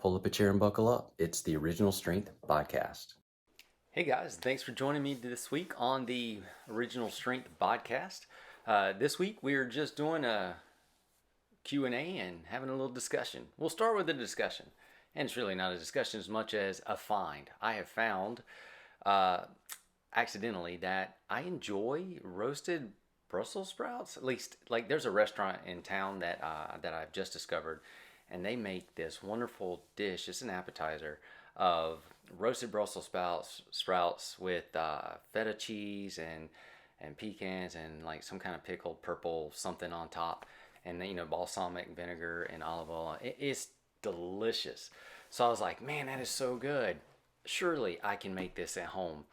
Pull up a chair and buckle up. It's the Original Strength Podcast. Hey guys, thanks for joining me this week on the Original Strength Podcast. This week we're just doing a Q&A and having a little discussion. We'll start with a discussion, and it's really not a discussion as much as a find. I have found accidentally that I enjoy roasted Brussels sprouts. At least, like, there's a restaurant in town that I've just discovered, and they make this wonderful dish. It's an appetizer of roasted Brussels sprouts with feta cheese and pecans and like some kind of pickled purple something on top, and then balsamic vinegar and olive oil. It's delicious. So I was like, man, that is so good. Surely I can make this at home.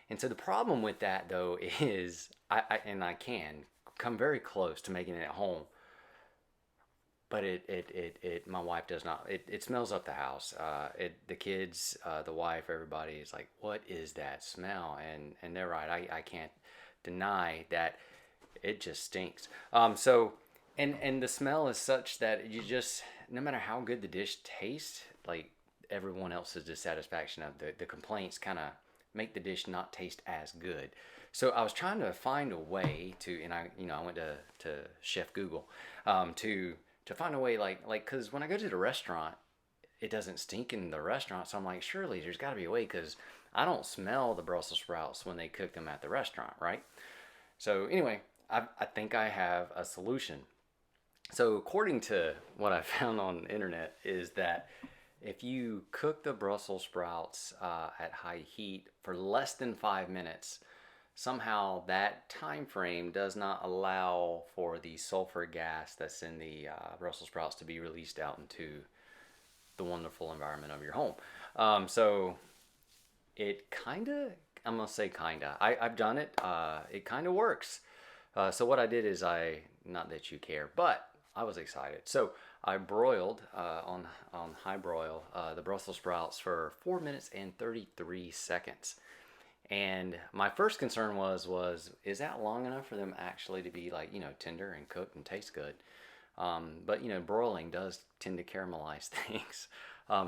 And so the problem with that though is I can come very close to making it at home, but my wife does not. It smells up the house. The kids, the wife, everybody is like, what is that smell? And they're right. I can't deny that it just stinks. And the smell is such that you just, no matter how good the dish tastes, like everyone else's dissatisfaction of the complaints kind of make the dish not taste as good. So I was trying to find a way to, and I went to Chef Google, to find a way because when I go to the restaurant, it doesn't stink in the restaurant. So I'm like, surely there's got to be a way, because I don't smell the Brussels sprouts when they cook them at the restaurant, right? So anyway, I think I have a solution. So according to what I found on the internet is that if you cook the Brussels sprouts at high heat for less than 5 minutes, somehow that time frame does not allow for the sulfur gas that's in the Brussels sprouts to be released out into the wonderful environment of your home. So it kind of, I'm going to say kind of, I've done it. It kind of works. So what I did is not that you care, but I was excited. So I broiled on high broil the Brussels sprouts for 4 minutes and 33 seconds. And my first concern was is that long enough for them actually to be tender and cooked and taste good? But broiling does tend to caramelize things.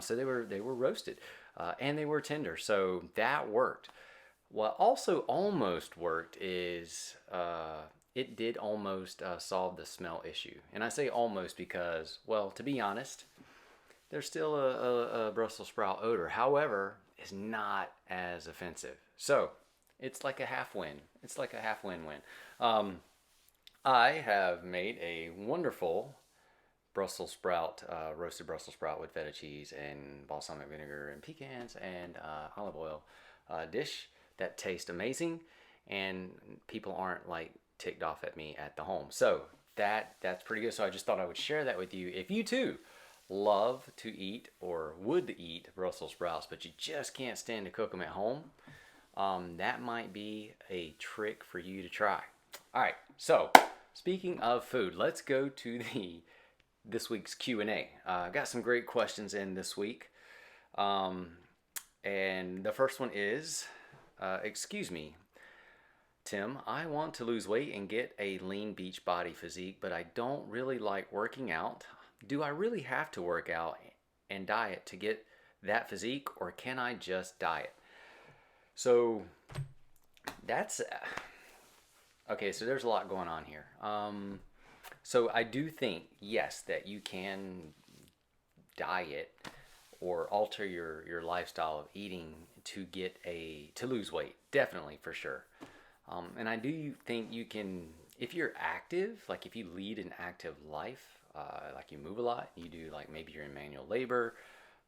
So they were roasted and they were tender. So that worked. What also almost worked is it did almost solve the smell issue. And I say almost because, well, to be honest, there's still a Brussels sprout odor. However, it's not as offensive. So it's like a half win. It's like a half win-win. I have made a wonderful Brussels sprout, roasted Brussels sprout with feta cheese and balsamic vinegar and pecans and olive oil dish that tastes amazing, and people aren't like ticked off at me at the home. So that's pretty good. So I just thought I would share that with you. If you too love to eat or would eat Brussels sprouts, but you just can't stand to cook them at home, that might be a trick for you to try. All right, so speaking of food, let's go to this week's Q&A. I've got some great questions in this week. And the first one is, excuse me, Tim, I want to lose weight and get a lean beach body physique, but I don't really like working out. Do I really have to work out and diet to get that physique, or can I just diet? So that's okay. So there's a lot going on here. So I do think, yes, that you can diet or alter your lifestyle of eating to lose weight. Definitely, for sure. And I do think you can, if you're active, like if you lead an active life, like you move a lot, you do, like, maybe you're in manual labor.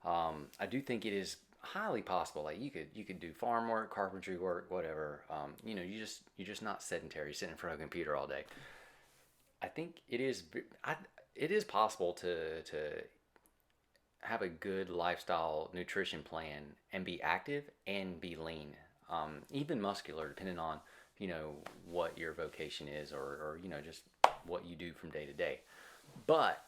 I do think it is highly possible. Like you could do farm work, carpentry work, whatever. You're just not sedentary, sitting in front of a computer all day. I think it is possible to have a good lifestyle nutrition plan and be active and be lean, even muscular, depending on what your vocation is, or just what you do from day to day. But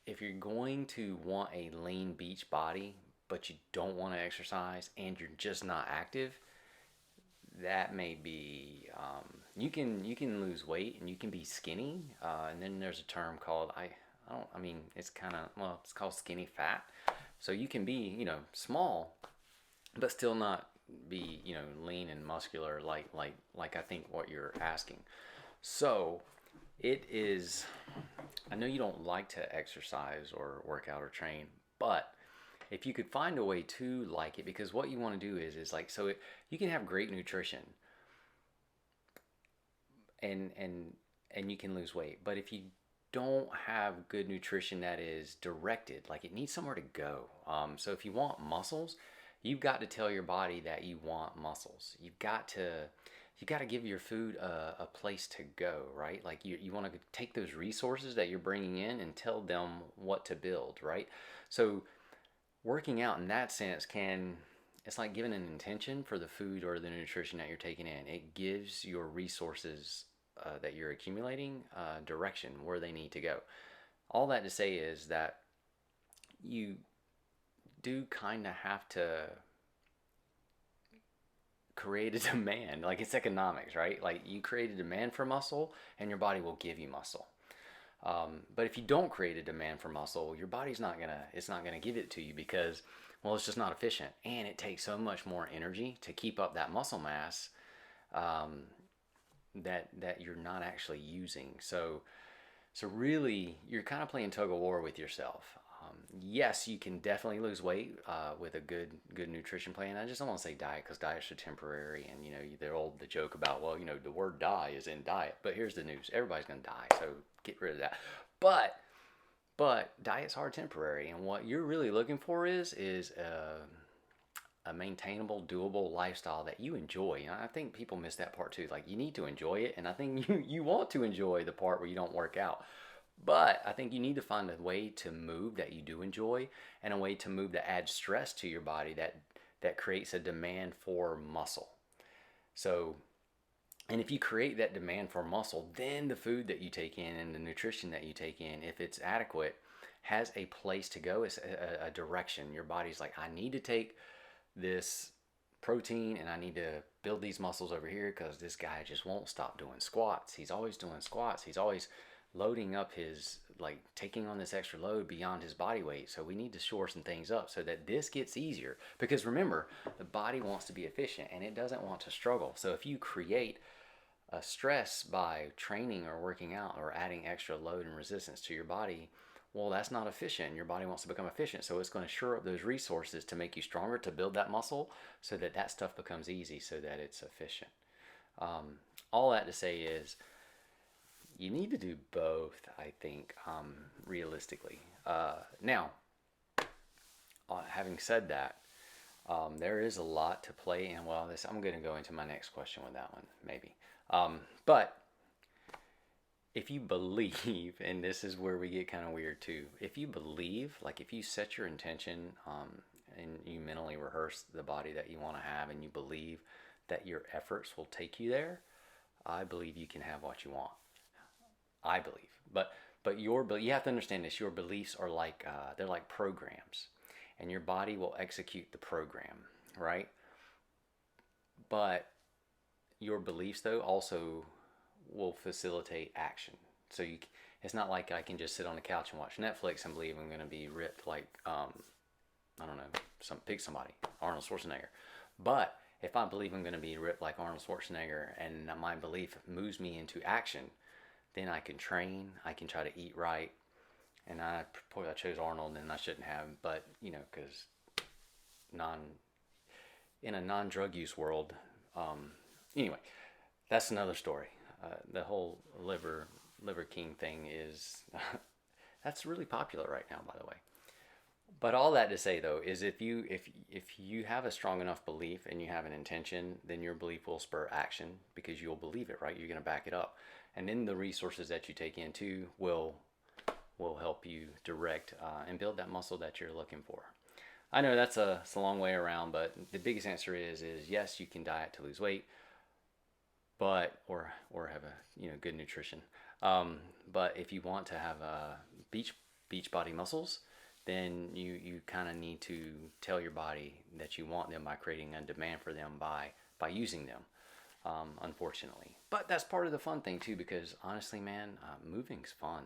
if you're going to want a lean beach body, but you don't want to exercise and you're just not active, that may be you can lose weight and you can be skinny. And then there's a term called, I mean, it's kind of, well, it's called skinny fat. So you can be, small, but still not be, lean and muscular like I think what you're asking. So it is, I know you don't like to exercise or work out or train, but if you could find a way to like it, because what you want to do is like, so you can have great nutrition and you can lose weight, but if you don't have good nutrition that is directed, like it needs somewhere to go. So if you want muscles, you've got to tell your body that you want muscles. You got to give your food a place to go, right? Like you want to take those resources that you're bringing in and tell them what to build, right? So working out in that sense it's like giving an intention for the food or the nutrition that you're taking in. It gives your resources that you're accumulating direction where they need to go. All that to say is that you do kind of have to create a demand. Like it's economics, right? Like you create a demand for muscle and your body will give you muscle. But if you don't create a demand for muscle, your body's not gonna give it to you because, well, it's just not efficient, and it takes so much more energy to keep up that muscle mass um, that you're not actually using. So really, you're kind of playing tug of war with yourself. Yes, you can definitely lose weight with a good nutrition plan. I just don't want to say diet because diets are temporary, and the joke about, well, the word die is in diet. But here's the news: everybody's gonna die, so get rid of that. But diets are temporary, and what you're really looking for is a maintainable, doable lifestyle that you enjoy. And I think people miss that part too. Like you need to enjoy it, and I think you want to enjoy the part where you don't work out. But I think you need to find a way to move that you do enjoy, and a way to move that adds stress to your body that creates a demand for muscle. So, and if you create that demand for muscle, then the food that you take in and the nutrition that you take in, if it's adequate, has a place to go. It's a direction. Your body's like, I need to take this protein and I need to build these muscles over here because this guy just won't stop doing squats. He's always doing squats. He's always loading up his, like taking on this extra load beyond his body weight. So we need to shore some things up so that this gets easier. Because remember, the body wants to be efficient and it doesn't want to struggle. So if you create a stress by training or working out or adding extra load and resistance to your body, well, that's not efficient. Your body wants to become efficient. So it's going to shore up those resources to make you stronger, to build that muscle so that that stuff becomes easy, so that it's efficient. All that to say is you need to do both, I think, realistically. Now, having said that, there is a lot to play in. Well, I'm going to go into my next question with that one, maybe. But if you believe, and this is where we get kind of weird too, if you believe, like if you set your intention and you mentally rehearse the body that you want to have, and you believe that your efforts will take you there, I believe you can have what you want. I believe, but you have to understand this. Your beliefs are like they're like programs, and your body will execute the program, right? But your beliefs though also will facilitate action. So it's not like I can just sit on the couch and watch Netflix and believe I'm going to be ripped like I don't know, pick somebody, Arnold Schwarzenegger. But if I believe I'm going to be ripped like Arnold Schwarzenegger, and my belief moves me into action, then I can train, I can try to eat right. And I chose Arnold, and I shouldn't have, but because in a non-drug use world, anyway, that's another story. The whole liver king thing is that's really popular right now, by the way. But all that to say though is if you have a strong enough belief and you have an intention, then your belief will spur action because you'll believe it, right? You're going to back it up, and then the resources that you take in too will help you direct and build that muscle that you're looking for. I know it's a long way around, but the biggest answer is yes, you can diet to lose weight, but or have a good nutrition. But if you want to have beach body muscles, then you kind of need to tell your body that you want them by creating a demand for them by using them. Unfortunately, but that's part of the fun thing too, because honestly, man, moving's fun.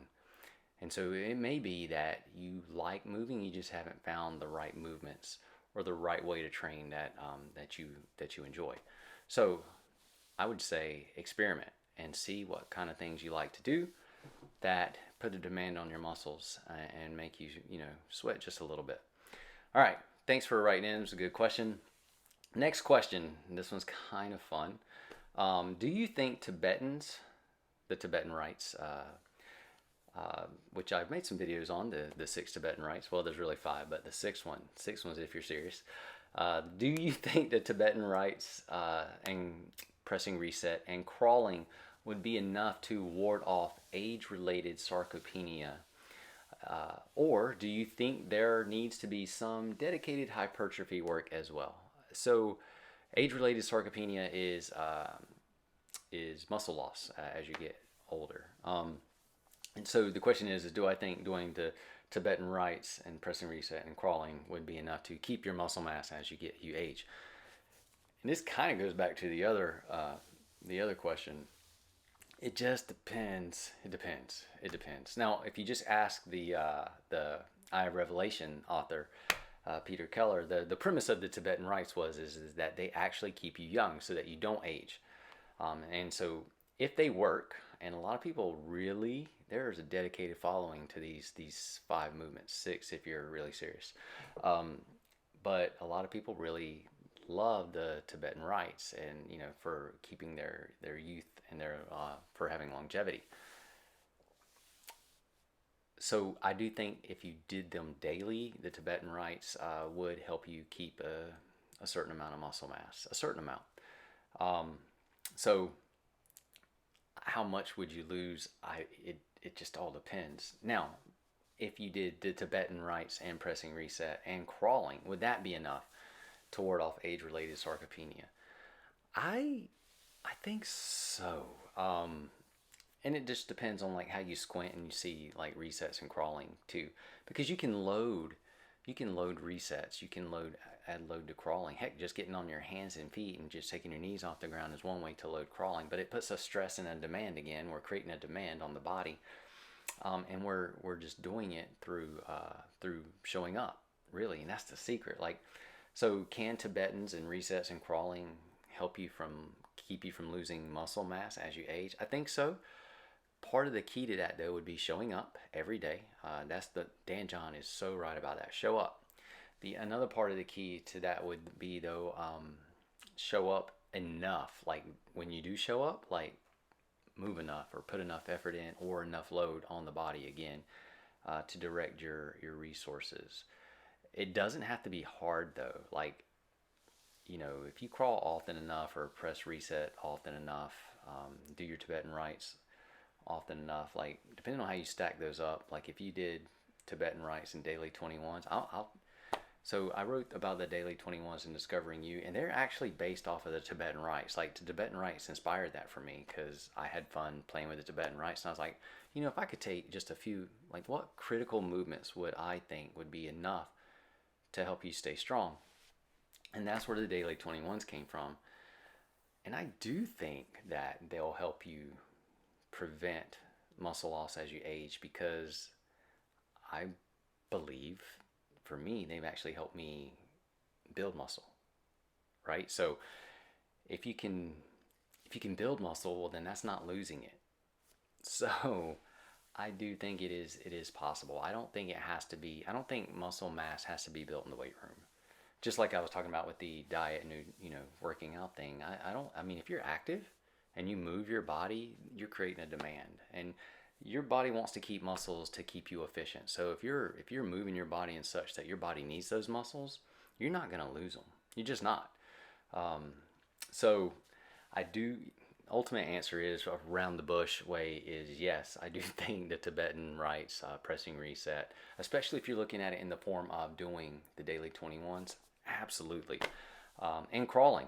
And so it may be that you like moving, you just haven't found the right movements or the right way to train that you enjoy. So I would say experiment and see what kind of things you like to do that put a demand on your muscles and make you sweat just a little bit. All right, thanks for writing in. It was a good question. Next question. This one's kind of fun. Do you think the Tibetan rites, which I've made some videos on, the six Tibetan rites. Well, there's really five, but the sixth one's if you're serious. Do you think the Tibetan rites and pressing reset and crawling would be enough to ward off age-related sarcopenia? Or do you think there needs to be some dedicated hypertrophy work as well? So, age-related sarcopenia is muscle loss as you get older. And so the question is do I think doing the Tibetan rites and pressing reset and crawling would be enough to keep your muscle mass as you age? And this kind of goes back to the other question. It just depends. It depends. Now, if you just ask the Eye of Revelation author, Peter Keller, the premise of the Tibetan rites is that they actually keep you young so that you don't age. And so if they work, and a lot of people really, there's a dedicated following to these five movements, six if you're really serious. But a lot of people really love the Tibetan rites, and for keeping their youth and their for having longevity. So I do think if you did them daily, the Tibetan rites would help you keep a certain amount of muscle mass, a certain amount. So how much would you lose? It just all depends. Now, if you did the Tibetan rites and pressing reset and crawling, would that be enough to ward off age-related sarcopenia? I think so. And it just depends on like how you squint and you see like resets and crawling too, because you can load resets, you can add load to crawling. Heck, just getting on your hands and feet and just taking your knees off the ground is one way to load crawling, but it puts a stress and a demand again. We're creating a demand on the body, and we're just doing it through showing up, really, and that's the secret. Like, so can Tibetans and resets and crawling help you keep you from losing muscle mass as you age? I think so. Part of the key to that, though, would be showing up every day. Dan John is so right about that. Show up. Another part of the key to that would be, though, show up enough. Like when you do show up, like move enough or put enough effort in or enough load on the body again to direct your resources. It doesn't have to be hard, though. Like, if you crawl often enough or press reset often enough, do your Tibetan rites often enough, like depending on how you stack those up, like if you did Tibetan rites and daily 21s, so I wrote about the daily 21s and Discovering You, and they're actually based off of the Tibetan rites. Like the Tibetan rites inspired that for me because I had fun playing with the Tibetan rites, and I was like, if I could take just a few, like what critical movements would I think would be enough to help you stay strong? And that's where the daily 21s came from. And I do think that they'll help you prevent muscle loss as you age, because I believe for me they've actually helped me build muscle, right? So if you can build muscle, well then that's not losing it. So I do think it is possible. I don't think muscle mass has to be built in the weight room. Just like I was talking about with the diet and working out thing. I mean if you're active and you move your body, you're creating a demand, and your body wants to keep muscles to keep you efficient. So if you're moving your body in such that your body needs those muscles, you're not going to lose them. You're just not. So I do. Ultimate answer is around the bush way is yes. I do think the Tibetan rites, pressing reset, especially if you're looking at it in the form of doing the daily 21s, absolutely, and crawling.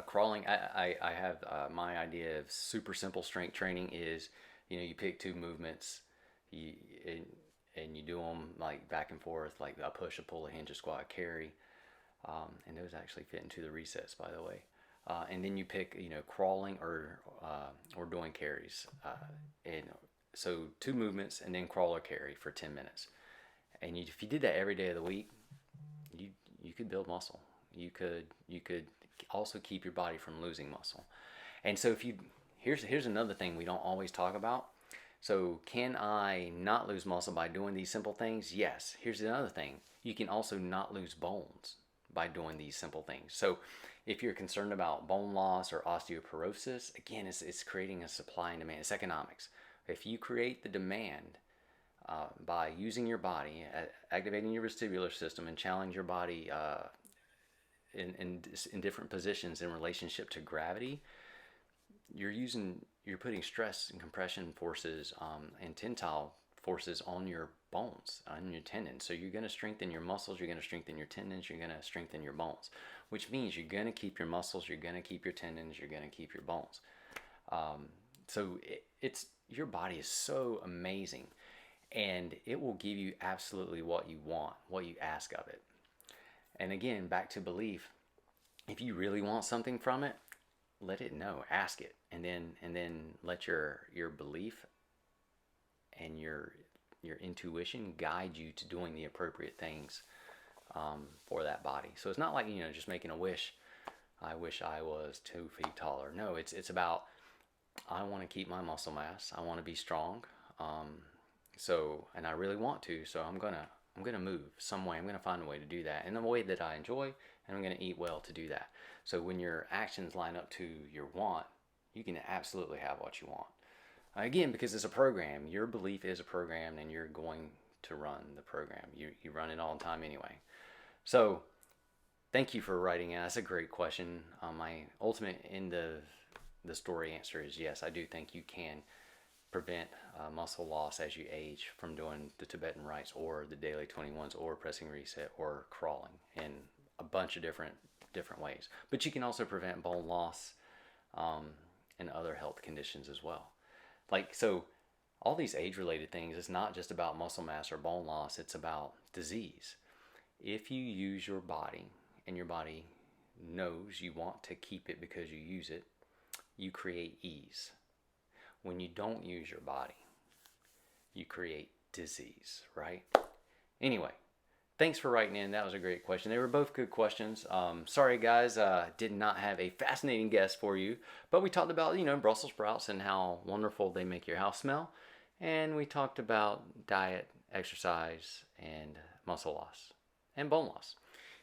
Crawling, I have my idea of super simple strength training is, you pick two movements, and you do them like back and forth, like a push, a pull, a hinge, a squat, a carry, and those actually fit into the resets, by the way. And then you pick, crawling or doing carries, and So 2 movements and then crawl or carry for 10 minutes. And if you did that every day of the week, you you could build muscle. You could also keep your body from losing muscle. And so if you here's another thing we don't always talk about. So can I not lose muscle by doing these simple things? Yes. Here's another thing. You can also not lose bones by doing these simple things. So if you're concerned about bone loss or osteoporosis, again, it's creating a supply and demand. It's economics. If you create the demand by using your body, activating your vestibular system, and challenge your body in different positions in relationship to gravity, you're putting stress and compression forces and tensile forces on your bones, on your tendons. So you're going to strengthen your muscles, you're going to strengthen your tendons, you're going to strengthen your bones, which means you're going to keep your muscles, you're going to keep your tendons, you're going to keep your bones. So it's your body is so amazing, and it will give you absolutely what you want, what you ask of it. And again, back to belief. If you really want something from it, let it know, ask it, and then let your belief and your intuition guide you to doing the appropriate things for that body. So it's not like just making a wish. I wish I was 2 feet taller. No, it's about, I want to keep my muscle mass. I want to be strong. And I really want to. So I'm gonna move some way. I'm gonna find a way to do that in a way that I enjoy, and I'm gonna eat well to do that. So when your actions line up to your want, you can absolutely have what you want. Again, because it's a program. Your belief is a program, and you're going to run the program. You run it all the time anyway. So thank you for writing in. That's a great question. My ultimate end of the story answer is yes. I do think you can prevent muscle loss as you age from doing the Tibetan rites or the daily 21s or pressing reset or crawling in a bunch of different ways. But you can also prevent bone loss and other health conditions as well. So all these age-related things, it's not just about muscle mass or bone loss, it's about disease. If you use your body and your body knows you want to keep it because you use it, you create ease. When you don't use your body, you create disease, right? Anyway, thanks for writing in. That was a great question. They were both good questions. Sorry, guys, did not have a fascinating guest for you, but we talked about, Brussels sprouts and how wonderful they make your house smell. And we talked about diet, exercise, and muscle loss and bone loss.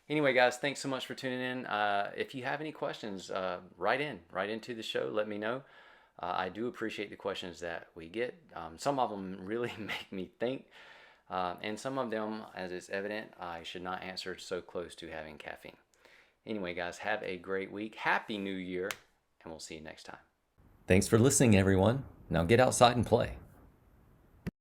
Anyway, guys, thanks so much for tuning in. If you have any questions, write into the show. Let me know. I do appreciate the questions that we get. Some of them really make me think. And some of them, as it's evident, I should not answer so close to having caffeine. Anyway, guys, have a great week. Happy New Year, and we'll see you next time. Thanks for listening, everyone. Now get outside and play.